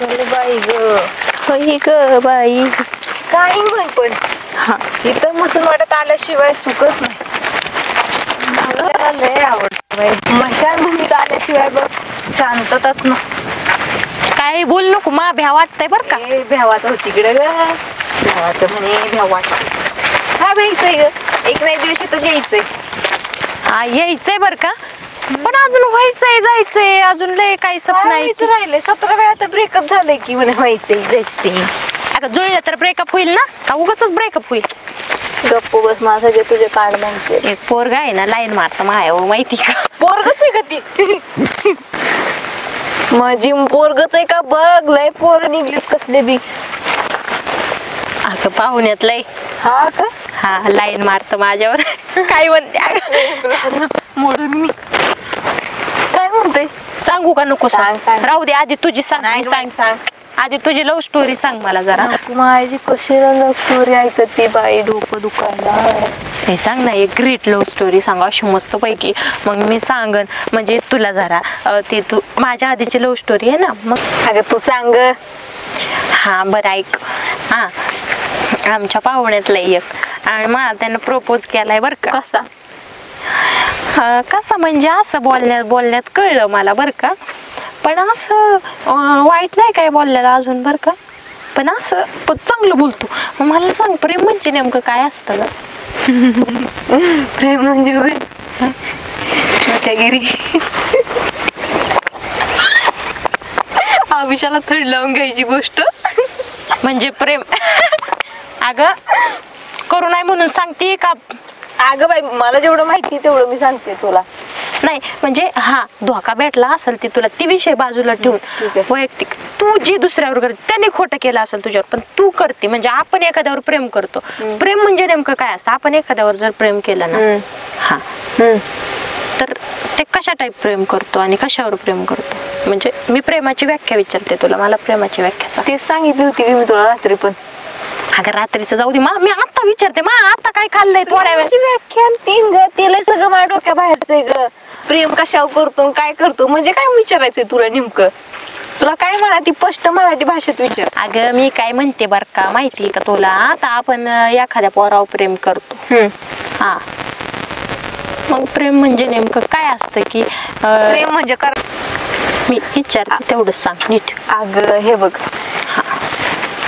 चल बाई ग, होई ग बाई. काही म्हण पण हा इथं मुसलमानात आल्याशिवाय सुखच नाही. मला लय आवडत बाई स्मशानभूमीत आल्याशिवाय बघ शांतताच ना. काय बोल नको मा भ्या वाटतंय बर का. ए भ्यावात होती इकडे ग, भ्यावाचं म्हणे भ्याव वाटत. हा यायचंय ग, एक नाही दिवशी तर यायचंय. हा यायचंय बर का, पण अजून व्हायचंय जायचंय अजून लय काही सपन नाही. राहिले 17 वेळा तर ब्रेकअप झालंय की म्हणे व्हायचंय जायचंय. अगं जुळलं तर ब्रेकअप होईल ना का उगाचच ब्रेकअप होईल. गप्प बस माझं जे तुझे कार्ड म्हणते. एक पोरगा आहे ना लाईन मारत मायावर माहिती का. पोरगच आहे का ती? माझी पोरगच आहे का बघ, लय पोर निघलीत कसले बी. अगं पाहुण्यात लय. हा का? हा लाईन मारत माझ्यावर. काय म्हणते मोडून मी काय म्हणते सांगू का नको सांग, सांग. सांग. राहू दे आधी तुझी सांग. नाही मी सांग सांग. आधी तुझी लव्ह स्टोरी सांग मला जरा. माझी कशी लव्ह स्टोरी ऐकते बाई, डोकं दुखायला. हे सांग ना एक ग्रेट लव्ह स्टोरी सांग अशी मस्त पैकी, मग मी सांगन म्हणजे तुला जरा ते तू माझ्या आधीची लव्ह स्टोरी आहे ना मग. अगं तू सांग. हा बरं ऐक. हा आमच्या पाहुण्यातला एक आणि मला त्यानं प्रपोज केलाय बर का. कसा? कसं म्हणजे असं बोलण्यात कळलं मला बर का, पण असं वाईट नाही काय बोललेलं अजून बर का, पण असं चांगलं बोलतो. मला सांग प्रेम म्हणजे नेमकं काय असतं ग? प्रेम म्हणजे छोट्यागिरी. आयुष्याला थंड लावून घ्यायची गोष्ट म्हणजे प्रेम. अगं करू नाही म्हणून सांगते का? अगं बाई मला जेवढं माहिती तेवढं मी सांगते तुला. नाही म्हणजे हा धोका भेटला असेल ते तुला ती विषय बाजूला ठेवून वैयक्तिक तू जी दुसऱ्यावर करते त्याने खोटं केलं असेल तुझ्यावर, पण तू करते म्हणजे आपण एखाद्यावर प्रेम करतो. प्रेम म्हणजे नेमकं काय असतं? आपण एखाद्यावर जर प्रेम केलं ना हा तर ते कशा टाईप प्रेम करतो आणि कशावर प्रेम करतो? म्हणजे मी प्रेमाची व्याख्या विचारते तुला, मला प्रेमाची व्याख्या सांग. तेच सांगितली होती की मी तुला रात्री पण. अगं रात्रीचं जाऊ दे मी आता विचारते आता काय खाल्लंय थोड्या वेळ. व्याख्यान 3 ग, तिला सगळं माझ्या डोक्या बाहेरचंय ग. प्रेम कशावर करतो काय करतो म्हणजे काय विचारायचंय तुला नेमकं? तुला काय म्हणा ती स्पष्ट मराठी भाषेत विचार. अगं मी काय म्हणते बर का माहिती का तुला, आता आपण एखाद्या पोरावर प्रेम करतो हा, मग प्रेम म्हणजे नेमकं काय असतं की प्रेम म्हणजे मी विचारते तेवढं सांग नीट. अगं हे बघ,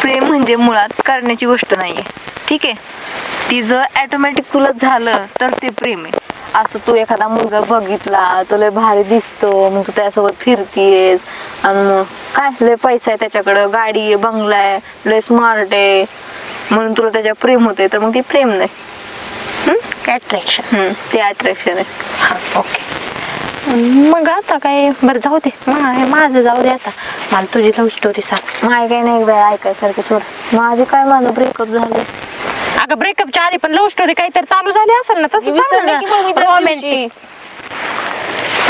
प्रेम म्हणजे मुळात करण्याची गोष्ट नाहीये, ठीक आहे. ती जर ऑटोमॅटिक तुला झालं तर ते प्रेम आहे. असं तू एखादा मुलगा बघितला तुला भारी दिसतो मग तू त्यासोबत फिरतीयस आणि मग काय लय पैसा आहे त्याच्याकडं, गाडी आहे, बंगला आहे, लय स्मार्ट आहे म्हणून तुला त्याच्या प्रेम होते, तर मग ती प्रेम नाही. अट्रॅक्शन. ते अट्रॅक्शन आहे. हा ओके. मग आता काय बरं जाऊ दे माझं जाऊ दे, आता मला तुझी लव्ह स्टोरी सांग. माझी काही नाही बाई ऐकायसारखं सोड. माझे काय माझं ब्रेकअप झालं. अगं ब्रेकअपच्या आधी पण लव्ह स्टोरी काहीतरी चालू झाली असेल ना, तसं रोमॅन्टिक.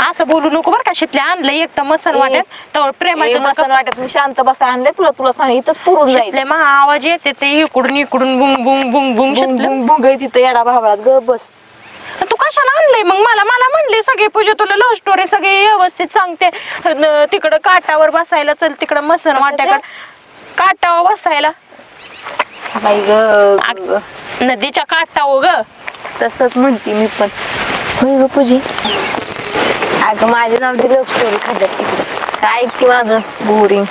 असं बोलू नको बरं का. शितले आणलं एक तर मसन वाटत तर प्रेमाच्या मसन वाटत मी शांत बसा आणले तुला सांग इथंच पुरून जाईल. मग आवाज येते ते इकडून इकडून बुंग बुंग बुंग बुंग बुंग तिथं येडा भावळात ग बस. तू कशाला आणलंय मग? मला म्हणले सगळे पूजा तुला लव्ह स्टोरी सगळे व्यवस्थित सांगते. तिकडं काटावर बसायला चल, तिकडं मसन वाट्याकडं काटावर बसायला. बाई ग नदीच्या काटावर ग. तसंच म्हणते मी पण. होय ग पूजी. अगं माझे नाव ती लव्ह स्टोरी खात्यात तिकडे काय ऐकते माझं बोरिंग.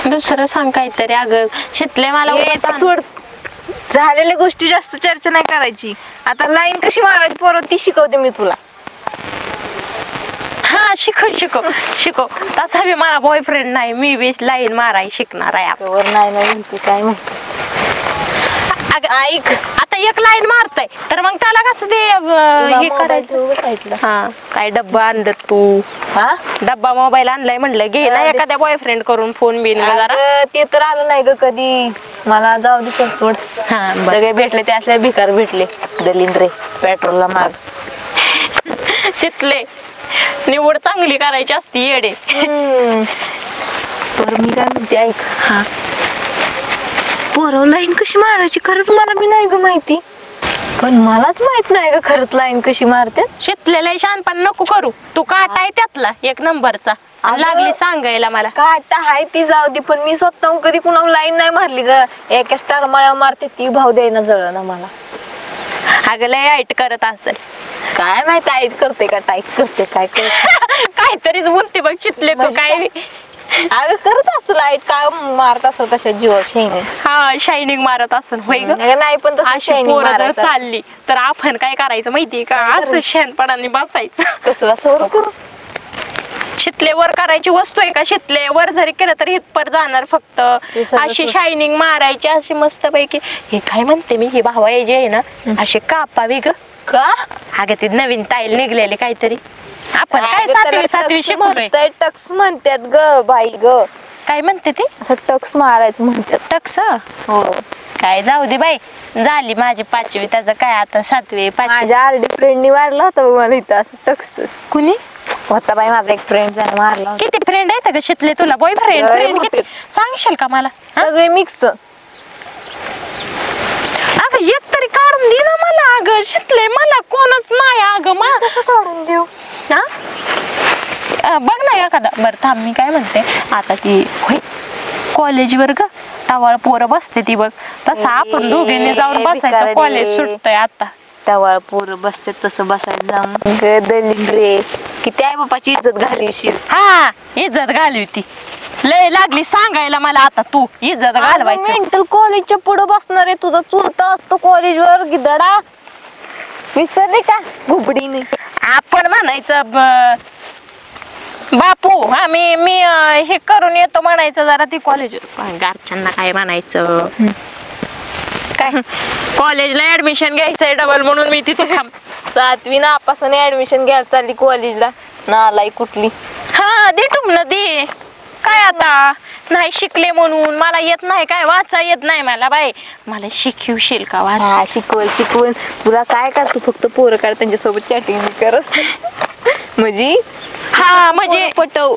दुसरं सांग काहीतरी. अगं शितले मला सोड, झालेल्या गोष्टी जास्त चर्चा नाही करायची. आता लाईन कशी मारायची पोरं ती शिकवते मी तुला. हा शिकव. तसा बी मला बॉयफ्रेंड नाही, मी बी लाईन माराय शिकणार आहे. नाही म्हणते काय माहिती. ऐक आता एक लाईन मारताय तर मग त्याला कसं ते हे करायचं. हा काय डब्बा आणलं तू? हा डब्बा मोबाईल आणलाय म्हणलं घे ना एखाद्या बॉयफ्रेंड करून फोन बिन जरा. ते तर आलं नाही ग कधी मला. जाऊ दे सोड. हा सगळे भेटले ते असल्या भिकार भेटले दलिंद्रे पेट्रोलला माग. शिकले निवड चांगली करायची असती येडे. तर मी काय म्हणते ऐक. हा पोरं लाईन कशी मारायची खरंच मला बी नाही ग माहिती. पण मलाच माहित नाही का खरंच लाईन कशी मारते. शिकलेला शहाणपण नको करू. तू काटा आहे त्यातला 1 नंबरचा. अगं, लागली सांगायला मला. काटा हाय ती जाऊ दे, पण मी स्वतःहून कधी कुणाला लाईन नाही मारली ग. एका स्टार मळ्या मारते ती, भाव द्यायना जळ ना मला. अगं लय ऐट करत असेल. काय माहित टाईट करते का टाईट करते काय करते. काहीतरीच बोलते बघ शिकले तू काय. अगं करत असं लाईट काय मारत असं कशा जीवावर शायनिंग. हा शायनिंग मारत असेल होय ग. नाही पण तसं अशी शायनिंग पोरं जर मारायचं. चालली तर आपण काय करायचं माहितीये का? काय असं करायचं? शेणपणाने बसायचं. कसं असं करू. शितले वर करायची वस्तू आहे का? शितले वर जरी केलं तरी हितपर जाणार फक्त. ते सगळं अशी स्वच्छ. शायनिंग मारायची अशी मस्त पैकी. हे काय म्हणते मी, हे भावा जे आहे ना असे कापावी ग. का अगं ते नवीन टाईल निघलेले काहीतरी. आपण काय 7वी शिकलोय. टक्स म्हणतात ग बाई ग. काय म्हणते ते? असं टक्स मारायचं म्हणतात. टक्स. हो काय जाऊ दे बाई, झाली माझी 5वी. त्याचं काय आता 7वी 5वी. माझ्या आरडी फ्रेंडनी मारला होता बघ मला इथं असं टक्स. कुणी? होता बाई माझा एक फ्रेंड त्याने मारला होता. किती फ्रेंड आहेत का शितले तुला? बॉयफ्रेंड लय फ्रेंड होते. किती सांगशील का मला? सगळे मिक्स. अगं एक तरी काढून दे ना मला. अगं शितले मला कोणच नाही अगं मा. कसं काढून देऊ. हा बघ ना एखादा. बरं थांब, मी काय म्हणते आता ती होय कॉलेजवर ग टवाळ पोरं बसते ती बघ. तसं आपण दोघींनी जाऊन बसायचं. बिचारे. कॉलेज सुटतंय आता. टवाळ पोरं बसतात तसं बसायला जाऊन दलिंद रे. किती आई बापाची इज्जत घालवशील. हा इज्जत घालवी ती. लय लागली सांगायला मला आता तू इज्जत घालवायचं. मेंटल कॉलेजच्या पुढे बसणार आहे. तुझा चुलता असतो कॉलेजवर गिदडा. विसरली का घुबडीने. आपण म्हणायचं बापू हा मी हे करून येतो म्हणायचं जरा ती कॉलेजवर. घरच्यांना काय म्हणायचं काय कॉलेजला ऍडमिशन घ्यायचंय डबल म्हणून मी तिथे थांब. 7वी नापासून ऍडमिशन घ्यायला चालली कॉलेजला. नालाई कुठली. हा दे टुमन दे. काय आता नाही शिकले म्हणून मला येत नाही काय वाचा येत नाही मला बाई. मला शिकवशील का वाचा? शिकवल तुला काय करतो फक्त पोरं काढ त्यांच्यासोबत चॅटिंग कर. म्हणजे हा म्हणजे पटव.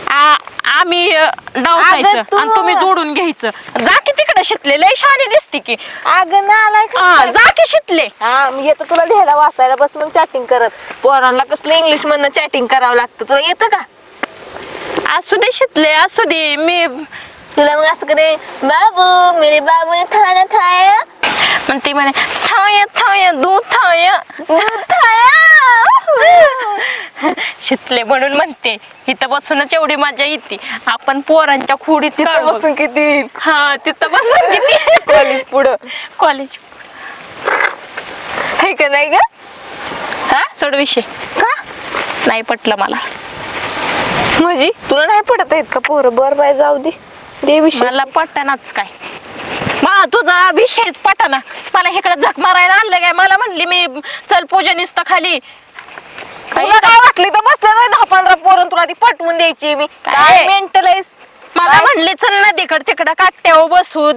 आम्ही डावसायचं अगं तू- आणि तुम्ही जोडून घ्यायचं. जा की तिकडे शिकले लय शहाणी दिसते की. अगं नालाय हा जा की शिकले. हा मी येतं तुला लिहायला वाचायला बस मग चॅटिंग करत. पोरांना कसलं इंग्लिश मधनं चॅटिंग करावं लागतं. तुला येतं का? असू दे शिकले असू दे. मी तुला मग असं करे बाबू मेरे बाबू ने खाना खाया. म्हणते म्हणे थाय थाय दूध थाय शितले म्हणून म्हणते. इथं बसूनच एवढी मजा येते. आपण पोरांच्या खोडीत तिथं बसून किती हा तिथं बसून किती कॉलेज पुढं कॉलेज आहे का नाही ग. हा सोड विषय. का नाही पटलं मला. म्हणजे तुला नाही पडत आहेत का पोरं. बर बाय जाऊ दे दे विषय. मला पटनाच काय. तुझा विषय पटना. मला इकडे झक मारायला आणलं काय? मला म्हणली मी चल पूजा निसतं खाली. तुला काय वाटली तर बसलं नाही 10-15 पोरं तुला ती पटवून द्यायची मी. काय मेंटल आहेस. मला म्हणली चल नदीकडे तिकडं काट्यावर बसू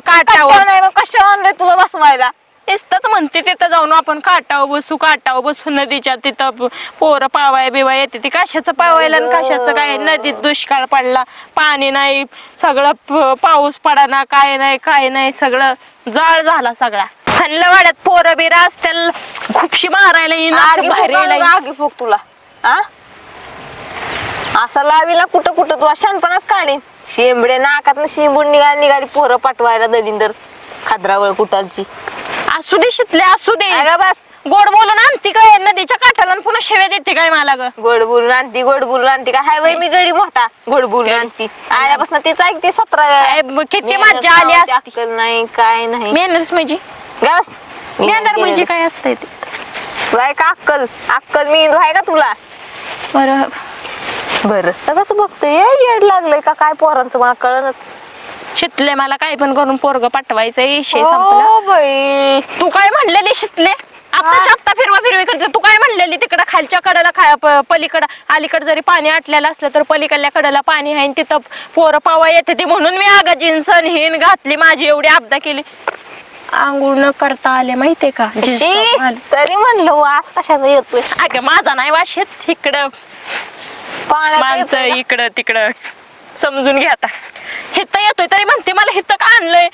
काट्यावर. नाही मग कशा आणलंय तुला बसवायला. नुसतंच म्हणते तिथं जाऊन आपण काटावर बसू नदीच्या तिथं पोरं पावाय बिवाय येते. ती कशाचं पावायला आणि कशाचं काय. नदीत दुष्काळ पडला पाणी नाही सगळं पाऊस पडाना काय नाही सगळं जाळ झाला सगळा. हल्लं वाड्यात पोरं बिरा असतील खुपशी मारायला येईन आगी फुक तुला. असं लावीला कुठं कुठं तू शानपणाच काढीन. शेंबडे नाकात शेंबून निघाली पोरं पाठवायला दलिंदर खाद्रावळ कुटालची. असू दे शितले असू दे. बस गोड बोलून आणती काय नदीच्या काठाला पुन्हा शेव्या देते काय मला ग. गोड बोलून आणती का हाय वय मी गडी मोठा गोड बोलून आणती. आल्यापासून तीच ऐकते 17 वेळा. किती मज्जा आली असती. अक्कल नाही काय नाही. मॅनर्स म्हणजे गस मॅनर म्हणजे काय असतंय ते. तुला का अक्कल मी आहे का तुला. बरं तर कसं बघतोय येड लागलंय का काय पोरांचं मला कळणच. शितले मला काय पण करून पोरग पाठवायचं विषय संपला. बाई तू काय म्हणलेली शितले आत्ताच्या आत्ता फिरवी करते. तू काय म्हणलेली तिकडं खालच्या कडेला पलीकडं अलीकडे जरी पाणी आटलेलं असलं तर पलीकडल्या कडेला पाणी आहे तिथं पोरं पावा येते ते म्हणून मी अगं जीन्स हिन घातली. माझी एवढी आपदा केली. आंघोळ न करता आले माहितीये का. तरी म्हणलं वास कशाचा येतोय. अगं माझा नाही वास येत. इकडं माणसं इकडं तिकडं समजून घ्या आता. हिथं येतोय तरी म्हणते मला हिथं का आणलंय.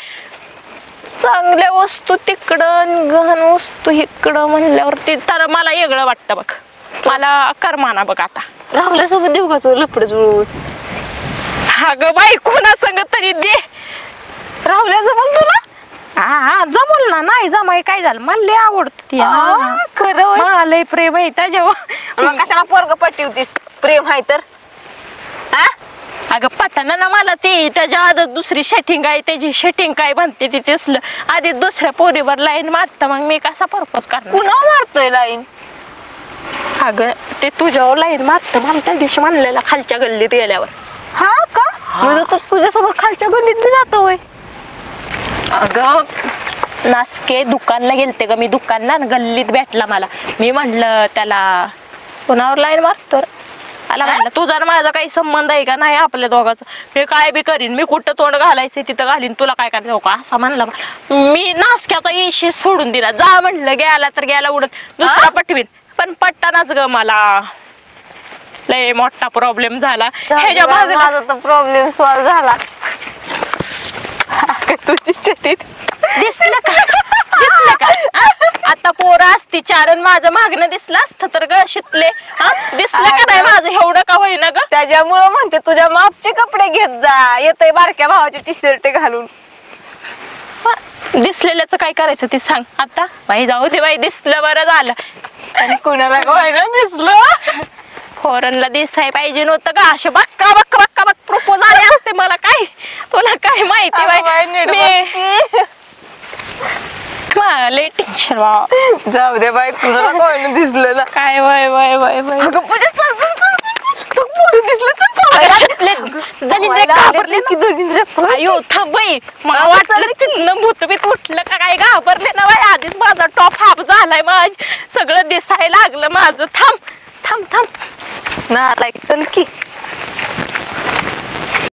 चांगल्या वस्तू तिकडं आणि गहन वस्तू इकडं म्हणल्यावरती तर मला वेगळं वाटतं बघ. मला करमाना बघ आता. राहुल्यासोबत देऊ का तू लपड जुळवून? अगं बाई कोणा सांग तरी दे. राहुल्याचं बोल तुला हा जमल ना. नाही जमाय काय झालं, मला लय आवडत ती. खरं होय? मला लय प्रेम आहे त्याच्यावर. मग कशाला पोरग पटवतीस? प्रेम आहे तर अगं पटाना ना मला ते. त्याच्या आधी दुसरी शेटिंग आहे, त्याची शेटिंग काय म्हणते ती तेसलं. आधी दुसऱ्या पोरीवर लाईन मारत, मग मी कसा प्रपोज करणार? पुन्हा मारतोय लाईन? अगं ते तुझ्यावर लाईन मारत मला त्या दिवशी म्हणलेला खालच्या गल्लीत गेल्यावर. हा का? म्हणजे तो तुझ्यासोबत खालच्या गल्लीत बी जातो होय? अगं नासके दुकानला गेलते ग मी. दुकानला गल्लीत भेटला मला. मी म्हणलं त्याला कोणावर लाईन मारतो? आला म्हणलं तुझा ना माझा काही संबंध आहे का नाही आपल्या दोघांचा. मी काय बी करीन, मी कुठं तोंड घालायचं तिथं घालीन, तुला काय करायचं का असा म्हणला. मी नासक्याचा इशे सोडून दिला. जा म्हणलं गेला तर गेला उडत, दुसरा पटवीन. पण पट्टानाच ग मला लय मोठा प्रॉब्लेम झाला. ह्याच्या मागे माझा तर प्रॉब्लेम सॉल्व झाला. तुझी चटीत दिसलं का? दिसलं का? आता पोरं असती चारण माझं मागणं दिसलं असतं तर ग शितले. दिसलं का नाही माझं एवढं का होईना ग? त्याच्यामुळं म्हणते तुझ्या मापचे कपडे घेत जा. येतय बारक्या भावाचे टी शर्ट घालून. दिसलेल्याच काय करायचं ते सांग आता. बाई जाऊ दे बाई, दिसलं बरं झालं. आणि कुणाला व्हायला दिसलं? फॉरनला दिसाय पाहिजे नव्हतं का? असे बक्का बक्का बक्का बक्का प्रपोज आले असते मला. काय तुला काय माहिती बाई? लय टेन्शन जाऊ दे बाई, कुणाला कोण दिसलं ना काय. वय वय वय वय अयो थांब बाई. मला वाटलं तिथलं भूत बीत उठलं का काय, घाबरले ना बाई. आधीच माझा टॉप हाफ झालाय, माझ सगळं दिसायला लागलं माझं. थांब थांब थांब ना लाईक चल की.